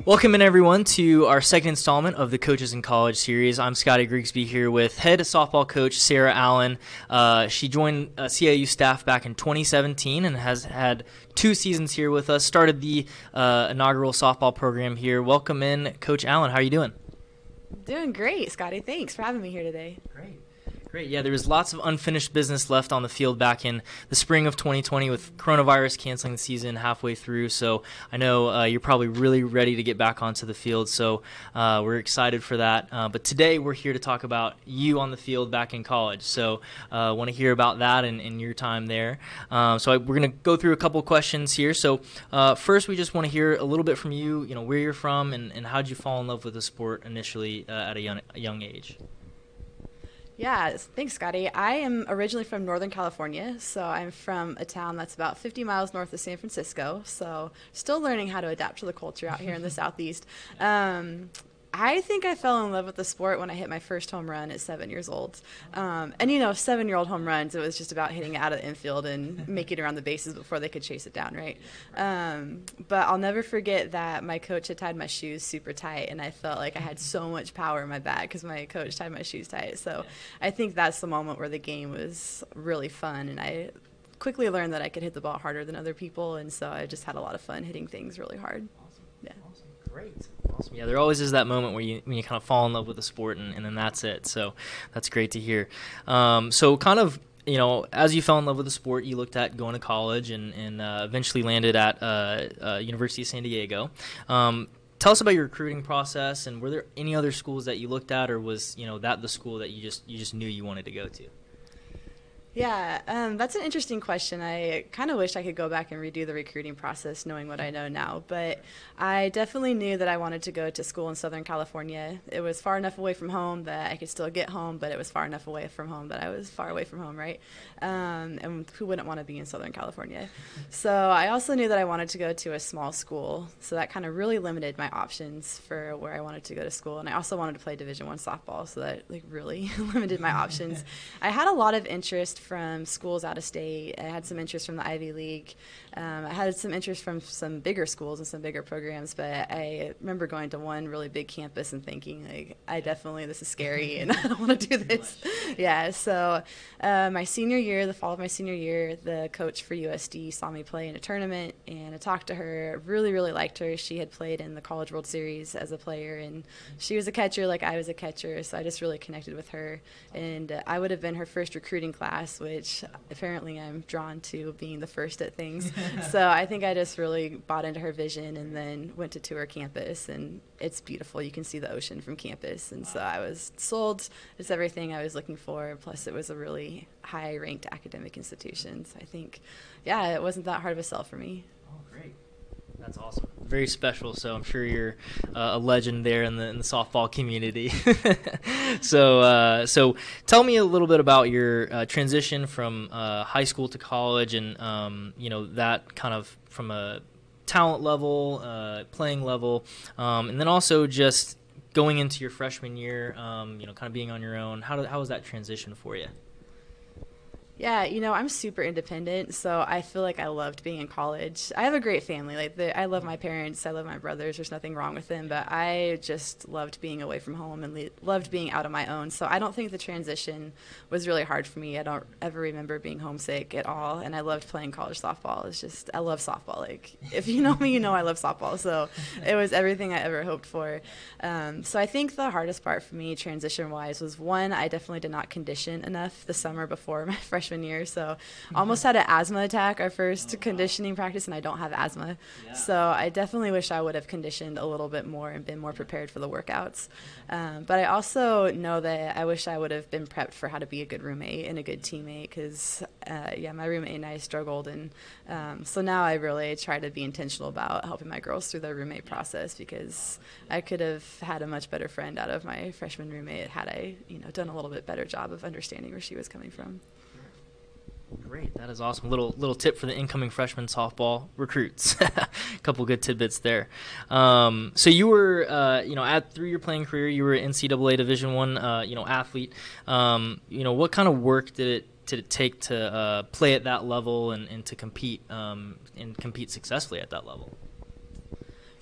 Welcome in, everyone, to our second installment of the Coaches in College series. I'm Scotty Grigsby here with head softball coach Sara Allen. She joined CIU staff back in 2017 and has had 2 seasons here with us, started the inaugural softball program here. Welcome in, Coach Allen. How are you doing? Doing great, Scotty. Thanks for having me here today. Great. Yeah, there was lots of unfinished business left on the field back in the spring of 2020 with coronavirus canceling the season halfway through. So I know you're probably really ready to get back onto the field. So we're excited for that. But today we're here to talk about you on the field back in college. So I want to hear about that and your time there. We're going to go through a couple questions here. So first, we just want to hear a little bit from you, where you're from and how did you fall in love with the sport initially at a young age? Yeah, thanks, Scotty. I am originally from Northern California, so I'm from a town that's about 50 miles north of San Francisco, so still learning how to adapt to the culture out here in the Southeast. I think I fell in love with the sport when I hit my first home run at 7 years old. 7-year-old home runs, it was just about hitting it out of the infield and making it around the bases before they could chase it down, right? But I'll never forget that my coach had tied my shoes super tight, and I felt like I had so much power in my back because my coach tied my shoes tight. So I think that's the moment where the game was really fun, and I quickly learned that I could hit the ball harder than other people, and so I just had a lot of fun hitting things really hard. Awesome. Great. Awesome. Yeah, there always is that moment when you kind of fall in love with the sport and then that's it. So that's great to hear. As you fell in love with the sport, you looked at going to college and eventually landed at University of San Diego. Tell us about your recruiting process, and were there any other schools that you looked at, or was that the school that you just knew you wanted to go to? Yeah, that's an interesting question. I kind of wish I could go back and redo the recruiting process knowing what I know now, but I definitely knew that I wanted to go to school in Southern California. It was far enough away from home that I could still get home, but it was far enough away from home that I was far away from home, right? And who wouldn't want to be in Southern California? So I also knew that I wanted to go to a small school, so that kind of really limited my options for where I wanted to go to school. And I also wanted to play Division I softball, so that really limited my options. I had a lot of interest from schools out of state. I had some interest from the Ivy League. I had some interest from some bigger schools and some bigger programs, but I remember going to one really big campus and thinking, this is scary and I don't want to do this. Yeah, so the fall of my senior year, the coach for USD saw me play in a tournament, and I talked to her, really, really liked her. She had played in the College World Series as a player, and she was a catcher like I was a catcher, so I just really connected with her. And I would have been her first recruiting class, which apparently I'm drawn to being the first at things. So I think I just really bought into her vision and then went to tour campus, and it's beautiful. You can see the ocean from campus, and so I was sold. It's everything I was looking for, plus it was a really high-ranked academic institution. So I think, it wasn't that hard of a sell for me. Oh, great. That's awesome. Very special, so I'm sure you're a legend there in the softball community. So tell me a little bit about your transition from high school to college and, that kind of from a talent level, playing level, and then also just going into your freshman year, kind of being on your own. How was that transition for you? Yeah, I'm super independent, so I feel like I loved being in college. I have a great family. I love my parents. I love my brothers. There's nothing wrong with them, but I just loved being away from home and loved being out on my own. So I don't think the transition was really hard for me. I don't ever remember being homesick at all, and I loved playing college softball. I love softball. If you know me, you know I love softball. So it was everything I ever hoped for. So I think the hardest part for me, transition-wise, was one, I definitely did not condition enough the summer before my freshman year, so almost had an asthma attack our first conditioning practice, and I don't have asthma. So I definitely wish I would have conditioned a little bit more and been more prepared for the workouts. But I also know that I wish I would have been prepped for how to be a good roommate and a good teammate, because my roommate and I struggled, and so now I really try to be intentional about helping my girls through their roommate process, because I could have had a much better friend out of my freshman roommate had I done a little bit better job of understanding where she was coming from. Great, that is awesome. Little tip for the incoming freshman softball recruits. A couple good tidbits there. So you were, through your playing career, you were an NCAA Division I, athlete. What kind of work did it take to play at that level and to compete and compete successfully at that level?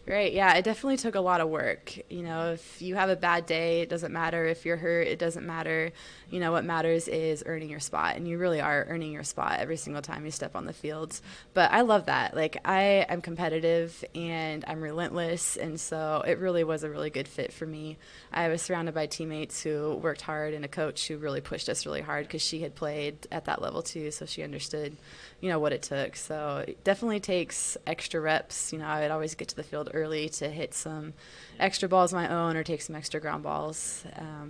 Right. Yeah, it definitely took a lot of work. If you have a bad day, it doesn't matter. If you're hurt, it doesn't matter. What matters is earning your spot, and you really are earning your spot every single time you step on the fields. But I love that. Like, I'm competitive and I'm relentless, and so it really was a really good fit for me. I was surrounded by teammates who worked hard and a coach who really pushed us really hard because she had played at that level too, so she understood, what it took. So it definitely takes extra reps. I would always get to the field early to hit some extra balls of my own or take some extra ground balls.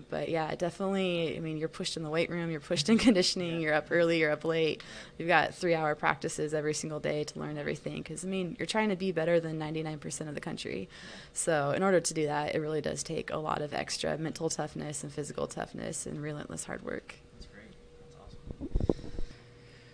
But yeah, definitely, you're pushed in the weight room, you're pushed in conditioning, you're up early, you're up late. You've got 3-hour practices every single day to learn everything because, you're trying to be better than 99% of the country. So in order to do that, it really does take a lot of extra mental toughness and physical toughness and relentless hard work. That's great. That's awesome.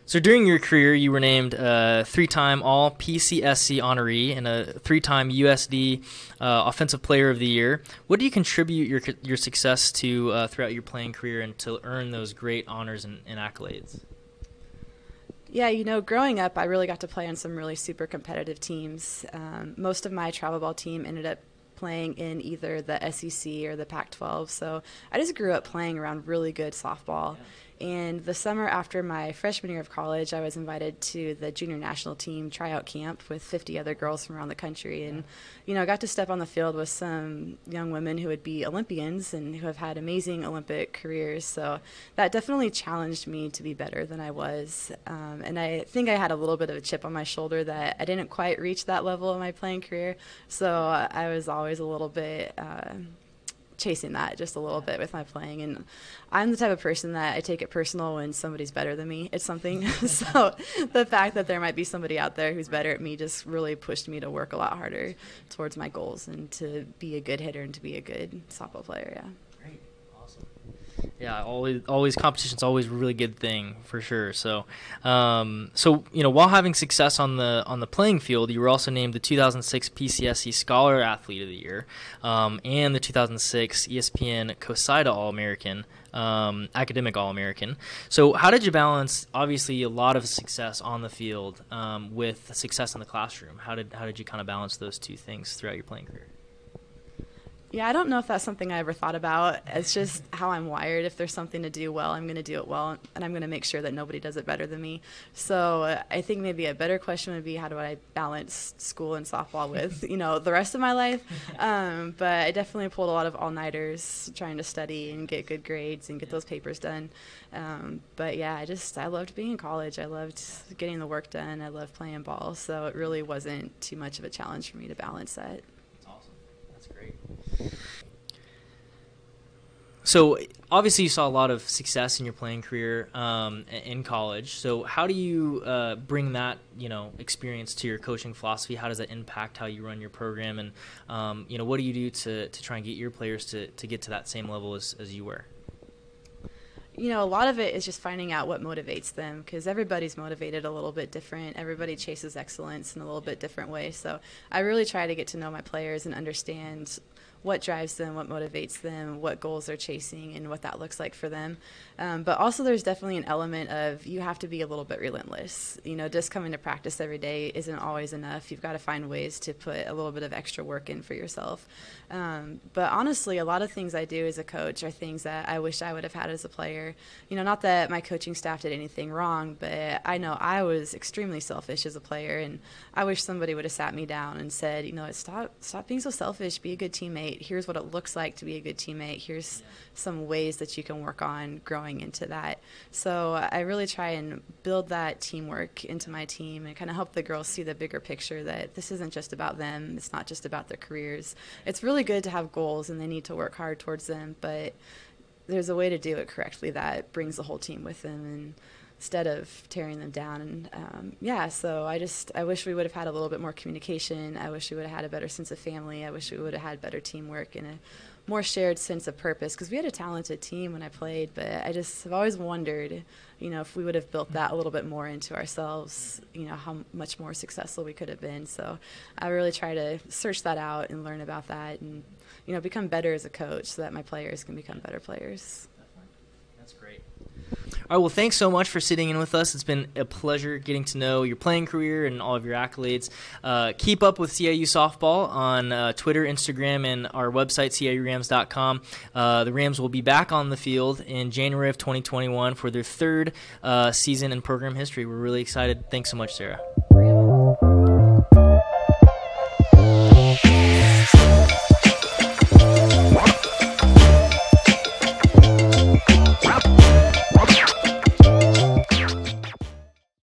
So during your career, you were named a 3-time All-PCSC honoree and a 3-time USD Offensive Player of the Year. What do you contribute your success to throughout your playing career and to earn those great honors and accolades? Yeah, growing up, I really got to play on some really super competitive teams. Most of my travel ball team ended up playing in either the SEC or the Pac-12, so I just grew up playing around really good softball. Yeah. And the summer after my freshman year of college, I was invited to the junior national team tryout camp with 50 other girls from around the country. And, I got to step on the field with some young women who would be Olympians and who have had amazing Olympic careers. So that definitely challenged me to be better than I was. And I think I had a little bit of a chip on my shoulder that I didn't quite reach that level in my playing career. So I was always a little bit chasing that just a little bit with my playing, and I'm the type of person that I take it personal when somebody's better than me at something. So the fact that there might be somebody out there who's better at me just really pushed me to work a lot harder towards my goals and to be a good hitter and to be a good softball player. Yeah. Great. Awesome. Yeah, always competition's always a really good thing for sure. So, while having success on the playing field, you were also named the 2006 PCSC Scholar Athlete of the Year, and the 2006 ESPN COSIDA All-American, Academic All-American. So, how did you balance obviously a lot of success on the field with success in the classroom? How did you kind of balance those two things throughout your playing career? Yeah, I don't know if that's something I ever thought about. It's just how I'm wired. If there's something to do well, I'm going to do it well, and I'm going to make sure that nobody does it better than me. So I think maybe a better question would be, how do I balance school and softball with, the rest of my life? But I definitely pulled a lot of all-nighters trying to study and get good grades and get those papers done. But yeah, I loved being in college. I loved getting the work done. I loved playing ball. So it really wasn't too much of a challenge for me to balance that. So obviously you saw a lot of success in your playing career in college. So how do you bring that experience to your coaching philosophy? How does that impact how you run your program? And what do you do to try and get your players to get to that same level as you were? A lot of it is just finding out what motivates them, because everybody's motivated a little bit different. Everybody chases excellence in a little bit different way. So I really try to get to know my players and understand what drives them, what motivates them, what goals they're chasing, and what that looks like for them. But also there's definitely an element of you have to be a little bit relentless. Just coming to practice every day isn't always enough. You've got to find ways to put a little bit of extra work in for yourself. But honestly, a lot of things I do as a coach are things that I wish I would have had as a player. Not that my coaching staff did anything wrong, but I know I was extremely selfish as a player, and I wish somebody would have sat me down and said, stop being so selfish, be a good teammate. Here's what it looks like to be a good teammate. Here's some ways that you can work on growing into that. So I really try and build that teamwork into my team and kind of help the girls see the bigger picture, that this isn't just about them. It's not just about their careers. It's really good to have goals and they need to work hard towards them, but there's a way to do it correctly that brings the whole team with them, and instead of tearing them down. And so I wish we would have had a little bit more communication. I wish we would have had a better sense of family. I wish we would have had better teamwork and a more shared sense of purpose, because we had a talented team when I played, but I just have always wondered, if we would have built that a little bit more into ourselves, how much more successful we could have been. So I really try to search that out and learn about that and, become better as a coach so that my players can become better players. Definitely. That's great. right, well, thanks so much for sitting in with us. It's been a pleasure getting to know your playing career and all of your accolades. Keep up with CIU softball on Twitter, Instagram, and our website, ciurams.com. The Rams will be back on the field in January of 2021 for their third season in program history. We're really excited. Thanks so much, Sara.